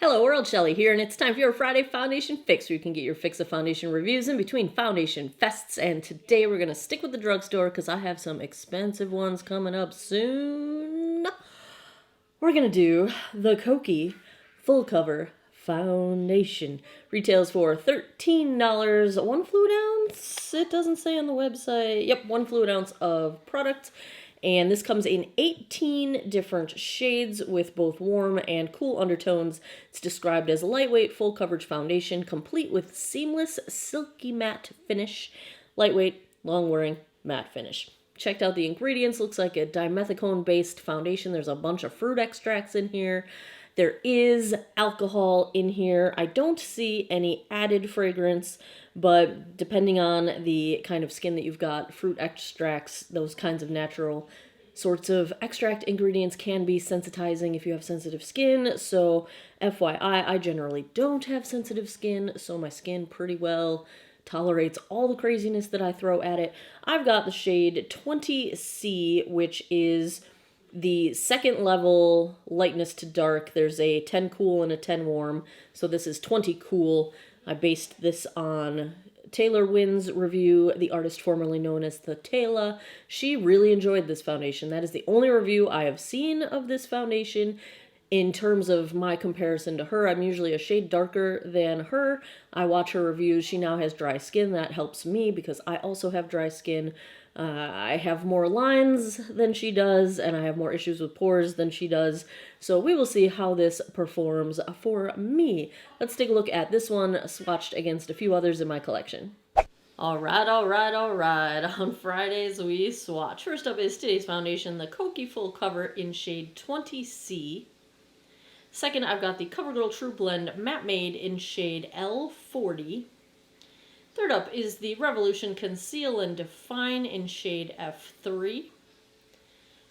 Hello world, Shelly here, and it's time for your Friday Foundation Fix, where you can get your fix of foundation reviews in between foundation fests. And today we're going to stick with the drugstore because I have some expensive ones coming up soon. We're going to do the Kokie Full Cover Foundation. Retails for $13. 1 fluid ounce? It doesn't say on the website. Yep, 1 fluid ounce of product. And this comes in 18 different shades with both warm and cool undertones. It's described as a lightweight, full coverage foundation, complete with seamless, silky matte finish. Lightweight, long-wearing, matte finish. Checked out the ingredients. Looks like a dimethicone-based foundation. There's a bunch of fruit extracts in here. There is alcohol in here. I don't see any added fragrance, but depending on the kind of skin that you've got, fruit extracts, those kinds of natural sorts of extract ingredients can be sensitizing if you have sensitive skin. So FYI, I generally don't have sensitive skin, so my skin pretty well tolerates all the craziness that I throw at it. I've got the shade 20C, which is the second level lightness to dark. There's a 10 cool and a 10 warm. So this is 20 cool. I based this on Taylor Wynn's review, the artist formerly known as the Taylor. She really enjoyed this foundation. That is the only review I have seen of this foundation. In terms of my comparison to her, I'm usually a shade darker than her. I watch her reviews. She now has dry skin. That helps me because I also have dry skin. I have more lines than she does, and I have more issues with pores than she does. So we will see how this performs for me. Let's take a look at this one, swatched against a few others in my collection. All right. On Fridays, we swatch. First up is today's foundation, the Kokie Full Cover in shade 20C. Second, I've got the CoverGirl True Blend Matte Made in shade L40. Third up is the Revolution Conceal and Define in shade F3.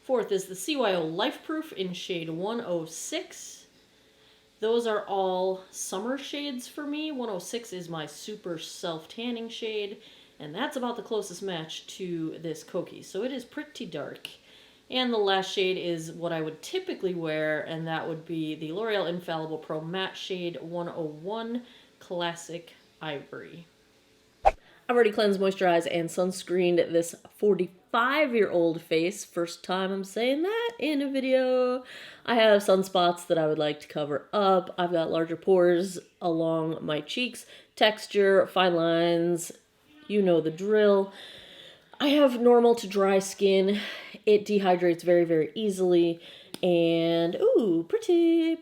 Fourth is the CYO Life Proof in shade 106. Those are all summer shades for me. 106 is my super self-tanning shade, and that's about the closest match to this Kokie, so it is pretty dark. And the last shade is what I would typically wear, and that would be the L'Oreal Infallible Pro Matte shade 101 Classic Ivory. I've already cleansed, moisturized, and sunscreened this 45-year-old face. First time I'm saying that in a video. I have sunspots that I would like to cover up. I've got larger pores along my cheeks, texture, fine lines, you know the drill. I have normal to dry skin. It dehydrates very, very easily. And, ooh, pretty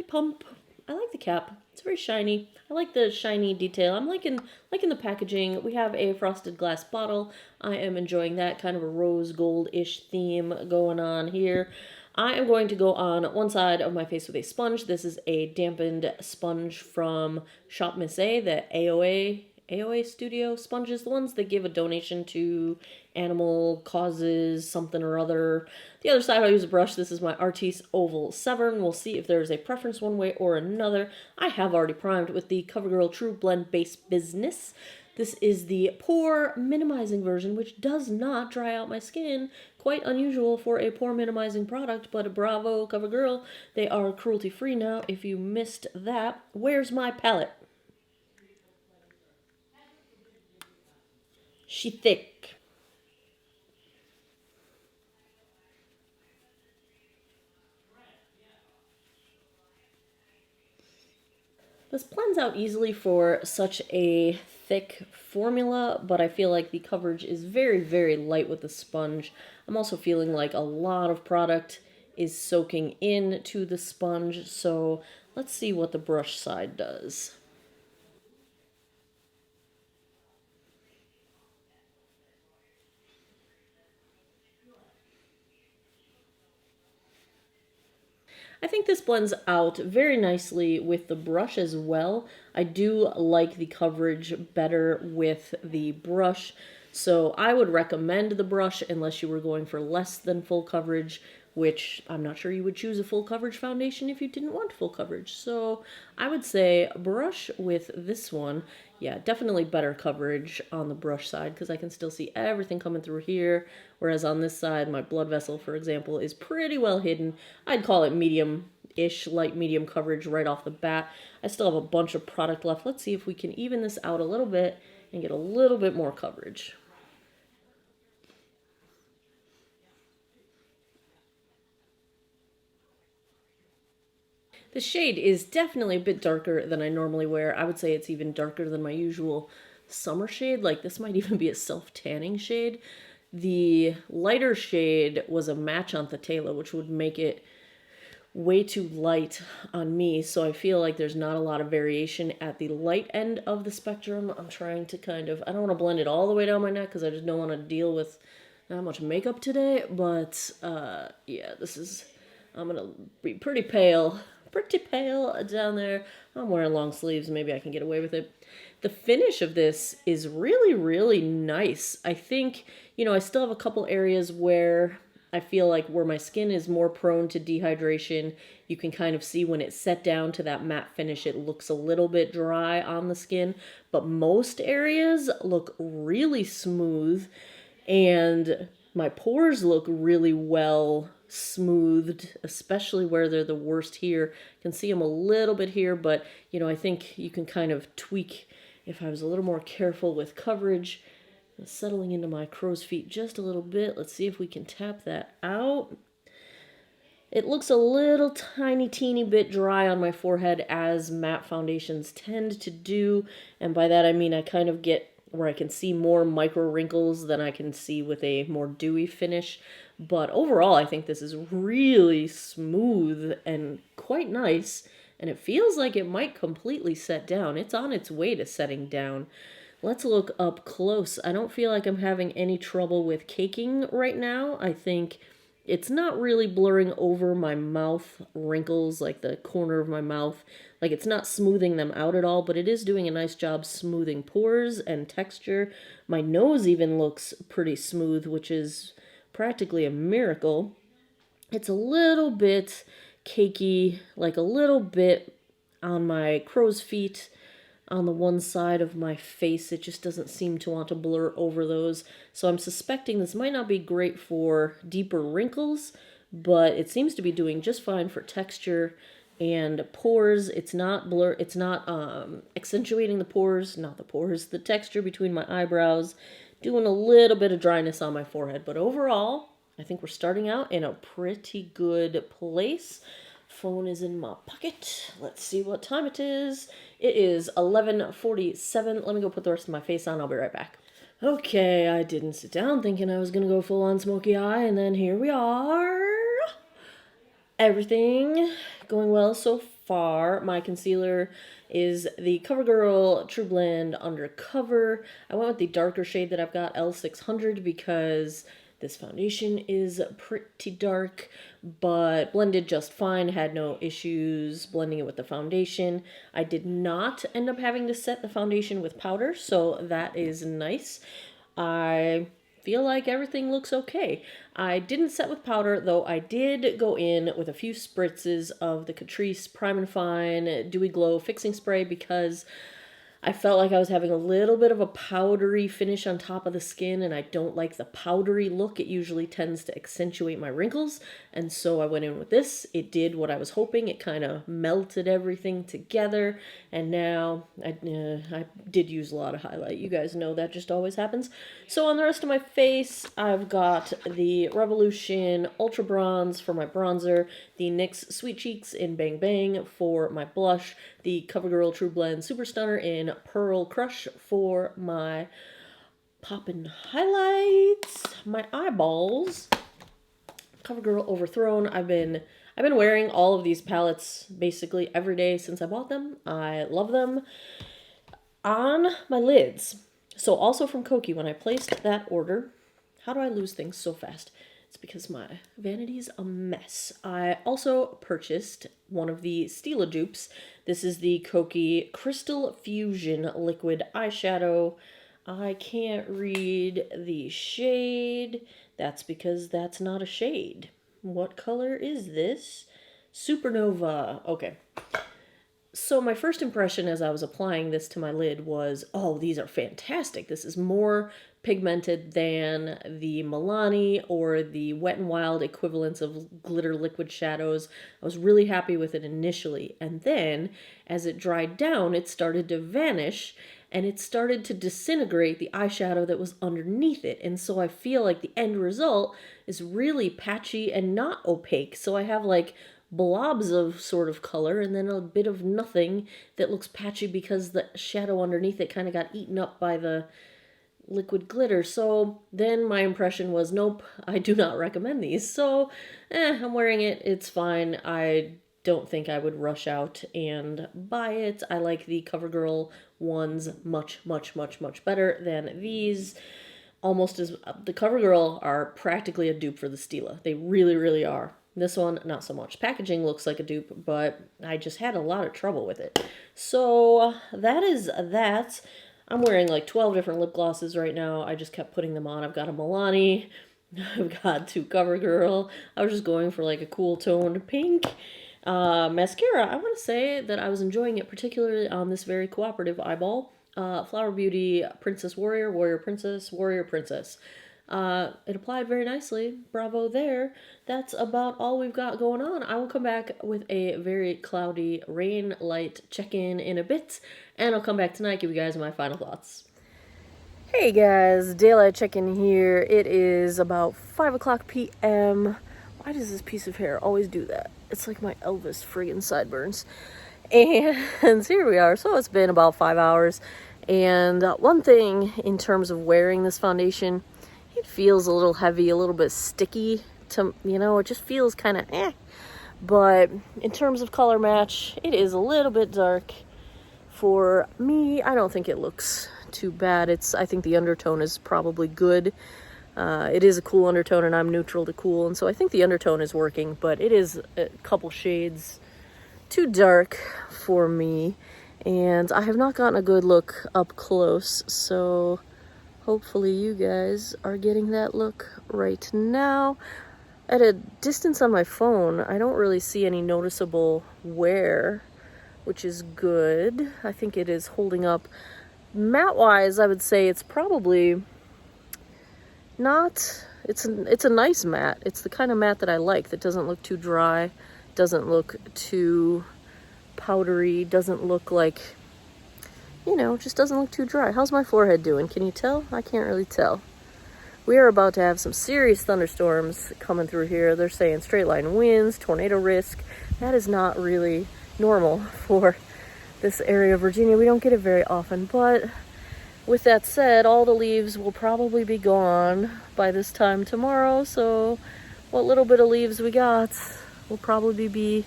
pump. I like the cap. It's very shiny. I like the shiny detail. I'm liking the packaging. We have a frosted glass bottle. I am enjoying that, kind of a rose gold-ish theme going on here. I am going to go on one side of my face with a sponge. This is a dampened sponge from Shop Miss A, the AOA Studio sponges, the ones that give a donation to animal causes, something or other. The other side I'll use a brush. This is my Artis Oval Severn. We'll see if there's a preference one way or another. I have already primed with the CoverGirl True Blend Base Business. This is the pore minimizing version, which does not dry out my skin. Quite unusual for a pore minimizing product, but bravo, CoverGirl. They are cruelty free now, if you missed that. Where's my palette? She thick. This blends out easily for such a thick formula, but I feel like the coverage is very, very light with the sponge. I'm also feeling like a lot of product is soaking into the sponge, so let's see what the brush side does. I think this blends out very nicely with the brush as well. I do like the coverage better with the brush, so I would recommend the brush unless you were going for less than full coverage, which I'm not sure you would choose a full coverage foundation if you didn't want full coverage. So I would say brush with this one. Yeah, definitely better coverage on the brush side because I can still see everything coming through here, whereas on this side, my blood vessel, for example, is pretty well hidden. I'd call it medium ish light medium coverage right off the bat. I still have a bunch of product left. Let's see if we can even this out a little bit and get a little bit more coverage. The shade is definitely a bit darker than I normally wear. I would say it's even darker than my usual summer shade. Like this might even be a self-tanning shade. The lighter shade was a match on Thetela, which would make it way too light on me. So I feel like there's not a lot of variation at the light end of the spectrum. I'm trying to kind of, I don't want to blend it all the way down my neck because I just don't want to deal with that much makeup today. But yeah, this is, I'm going to be pretty pale down there. I'm wearing long sleeves. Maybe I can get away with it. The finish of this is really, really nice. I think, you know, I still have a couple areas where I feel like where my skin is more prone to dehydration. You can kind of see when it's set down to that matte finish, it looks a little bit dry on the skin. But most areas look really smooth and my pores look really well smoothed, especially where they're the worst here. You can see them a little bit here, but you know, I think you can kind of tweak if I was a little more careful with coverage. Settling into my crow's feet just a little bit. Let's see if we can tap that out. It looks a little tiny, teeny bit dry on my forehead as matte foundations tend to do. And by that I mean I kind of get where I can see more micro wrinkles than I can see with a more dewy finish. But overall, I think this is really smooth and quite nice. And it feels like it might completely set down. It's on its way to setting down. Let's look up close. I don't feel like I'm having any trouble with caking right now. I think it's not really blurring over my mouth wrinkles, like the corner of my mouth. Like it's not smoothing them out at all, but it is doing a nice job smoothing pores and texture. My nose even looks pretty smooth, which is practically a miracle. It's a little bit cakey, like a little bit on my crow's feet. On the one side of my face, it just doesn't seem to want to blur over those. So I'm suspecting this might not be great for deeper wrinkles, but it seems to be doing just fine for texture and pores. It's not accentuating the pores, not the pores, the texture between my eyebrows, doing a little bit of dryness on my forehead. But overall, I think we're starting out in a pretty good place. Phone is in my pocket. Let's see what time it is. It is 11:47. Let me go put the rest of my face on. I'll be right back. Okay, I didn't sit down thinking I was going to go full on smoky eye, and then here we are. Everything going well so far. My concealer is the CoverGirl True Blend Undercover. I went with the darker shade that I've got, L600, because this foundation is pretty dark, but blended just fine. Had no issues blending it with the foundation. I did not end up having to set the foundation with powder, so that is nice. I feel like everything looks okay. I didn't set with powder, though I did go in with a few spritzes of the Catrice Prime and Fine Dewy Glow Fixing Spray because I felt like I was having a little bit of a powdery finish on top of the skin, and I don't like the powdery look. It usually tends to accentuate my wrinkles, and so I went in with this. It did what I was hoping. It kind of melted everything together, and now I did use a lot of highlight. You guys know that just always happens. So on the rest of my face, I've got the Revolution Ultra Bronze for my bronzer, the NYX Sweet Cheeks in Bang Bang for my blush, the CoverGirl True Blend Super Stunner in Pearl Crush for my poppin' highlights, my eyeballs. CoverGirl Overthrown. I've been wearing all of these palettes basically every day since I bought them. I love them. On my lids. So also from Kokie, when I placed that order, how do I lose things so fast? It's because my vanity's a mess. I also purchased one of the Stila dupes. This is the Kokie Crystal Fusion Liquid Eyeshadow. I can't read the shade. That's because that's not a shade. What color is this? Supernova. Okay. So my first impression as I was applying this to my lid was, oh, these are fantastic. This is more pigmented than the Milani or the Wet n Wild equivalents of glitter liquid shadows. I was really happy with it initially. And then as it dried down, it started to vanish and it started to disintegrate the eyeshadow that was underneath it. And so I feel like the end result is really patchy and not opaque. So I have like blobs of sort of color and then a bit of nothing that looks patchy because the shadow underneath it kind of got eaten up by the liquid glitter. So then my impression was, nope, I do not recommend these. So I'm wearing it, it's fine. I don't think I would rush out and buy it. I like the CoverGirl ones much better than these. Almost as the CoverGirl are practically a dupe for the Stila. They really are. This one, not so much. Packaging looks like a dupe, but I just had a lot of trouble with it. So that is that. I'm wearing like 12 different lip glosses right now. I just kept putting them on. I've got a Milani. I've got two CoverGirl. I was just going for like a cool toned pink. Mascara, I want to say that I was enjoying it, particularly on this very cooperative eyeball. Flower Beauty Princess Warrior, Warrior Princess, Warrior Princess. It applied very nicely. Bravo there. That's about all we've got going on. I will come back with a very cloudy rain light check-in in a bit, and I'll come back tonight, give you guys my final thoughts. Hey guys, daylight check-in here. It is about 5 o'clock p.m. Why does this piece of hair always do that? It's like my Elvis friggin' sideburns. And here we are. So it's been about 5 hours. And one thing in terms of wearing this foundation, it feels a little heavy, a little bit sticky to, it just feels kind of But in terms of color match, it is a little bit dark. For me, I don't think it looks too bad. I think the undertone is probably good. It is a cool undertone and I'm neutral to cool. And so I think the undertone is working, but it is a couple shades too dark for me. And I have not gotten a good look up close, so hopefully you guys are getting that look right now. At a distance on my phone, I don't really see any noticeable wear, which is good. I think it is holding up. Matte-wise, I would say it's probably not... It's a nice matte. It's the kind of matte that I like, that doesn't look too dry, doesn't look too powdery, doesn't look like, just doesn't look too dry. How's my forehead doing? Can you tell? I can't really tell. We are about to have some serious thunderstorms coming through here. They're saying straight line winds, tornado risk. That is not really normal for this area of Virginia. We don't get it very often, but with that said, all the leaves will probably be gone by this time tomorrow, so what little bit of leaves we got will probably be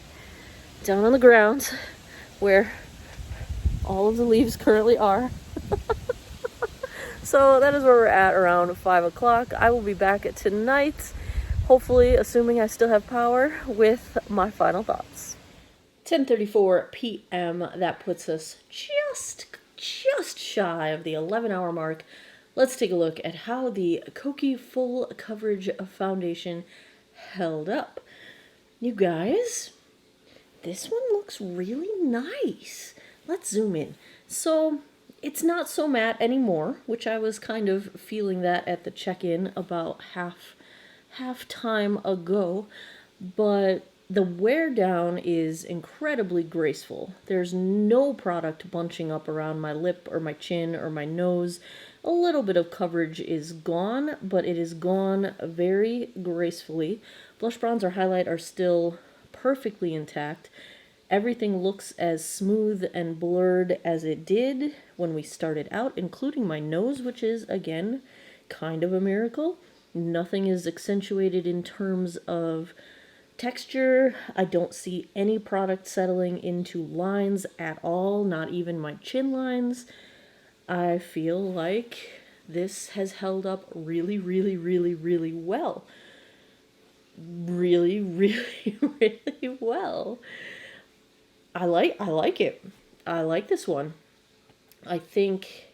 down on the ground where all of the leaves currently are. So that is where we're at around 5 o'clock. I will be back tonight, hopefully, assuming I still have power, with my final thoughts. 10:34 p.m. That puts us just shy of the 11-hour mark. Let's take a look at how the Kokie Full Coverage Foundation held up. You guys, this one looks really nice. Let's zoom in. So it's not so matte anymore, which I was kind of feeling that at the check-in about half time ago, but the wear down is incredibly graceful. There's no product bunching up around my lip or my chin or my nose. A little bit of coverage is gone, but it is gone very gracefully. Blush, bronzer, highlight are still perfectly intact. Everything looks as smooth and blurred as it did when we started out, including my nose, which is, again, kind of a miracle. Nothing is accentuated in terms of texture. I don't see any product settling into lines at all, not even my chin lines. I feel like this has held up really well. Really well. I like it. I like this one. I think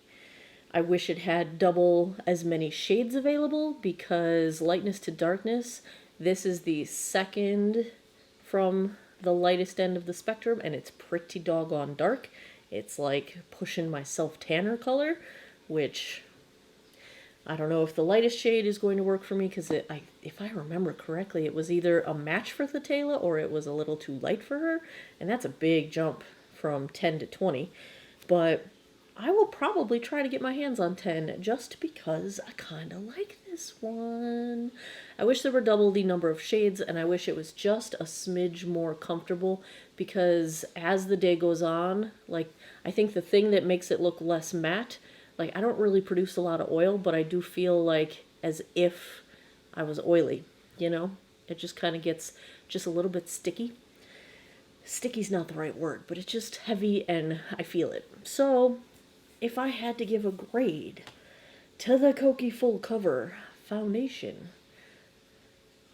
I wish it had double as many shades available, because lightness to darkness, this is the second from the lightest end of the spectrum, and it's pretty doggone dark. It's like pushing my self-tanner color, which I don't know if the lightest shade is going to work for me, because if I remember correctly, it was either a match for the Taylor or it was a little too light for her, and that's a big jump from 10 to 20. But I will probably try to get my hands on 10 just because I kind of like this one. I wish there were double the number of shades, and I wish it was just a smidge more comfortable, because as the day goes on, like, I think the thing that makes it look less matte, like, I don't really produce a lot of oil, but I do feel like as if I was oily, you know? It just kind of gets just a little bit sticky. Sticky's not the right word, but it's just heavy and I feel it. So if I had to give a grade to the Kokie Full Cover Foundation,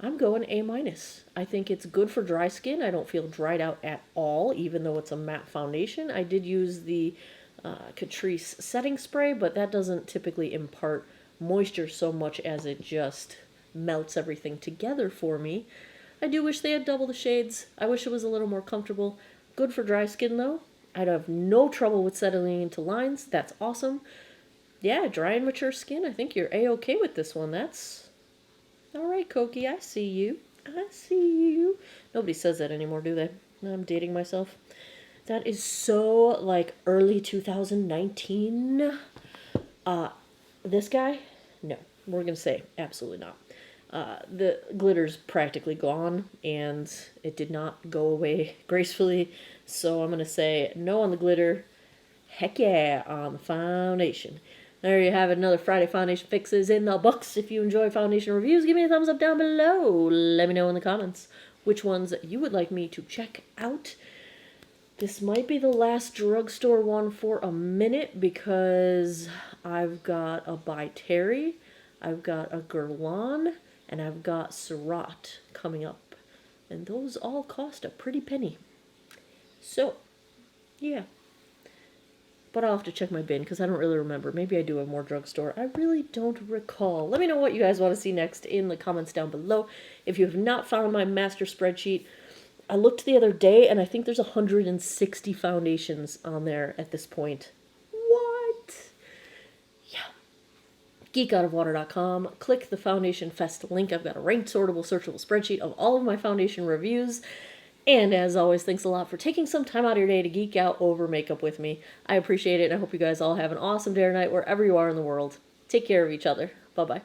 I'm going A-. I think it's good for dry skin. I don't feel dried out at all, even though it's a matte foundation. I did use the Catrice setting spray, but that doesn't typically impart moisture so much as it just melts everything together for me. I do wish they had double the shades. I wish it was a little more comfortable. Good for dry skin though. I'd have no trouble with settling into lines. That's awesome. Yeah, dry and mature skin. I think you're A-okay with this one. That's all right, Kokie. I see you. I see you. Nobody says that anymore, do they? I'm dating myself. That is so, like, early 2019. This guy? No. We're going to say absolutely not. The glitter's practically gone, and it did not go away gracefully. So I'm going to say no on the glitter. Heck yeah on the foundation. There you have it, another Friday Foundation Fixes in the books. If you enjoy foundation reviews, give me a thumbs up down below. Let me know in the comments which ones you would like me to check out. This might be the last drugstore one for a minute, because I've got a By Terry, I've got a Guerlain, and I've got Surratt coming up. And those all cost a pretty penny. So, yeah. But I'll have to check my bin because I don't really remember. Maybe I do have more drugstore. I really don't recall. Let me know what you guys want to see next in the comments down below. If you have not found my master spreadsheet, I looked the other day and I think there's 160 foundations on there at this point. What? Yeah. geekoutofwater.com. Click the Foundation Fest link. I've got a ranked, sortable, searchable spreadsheet of all of my foundation reviews. And as always, thanks a lot for taking some time out of your day to geek out over makeup with me. I appreciate it, and I hope you guys all have an awesome day or night wherever you are in the world. Take care of each other. Bye-bye.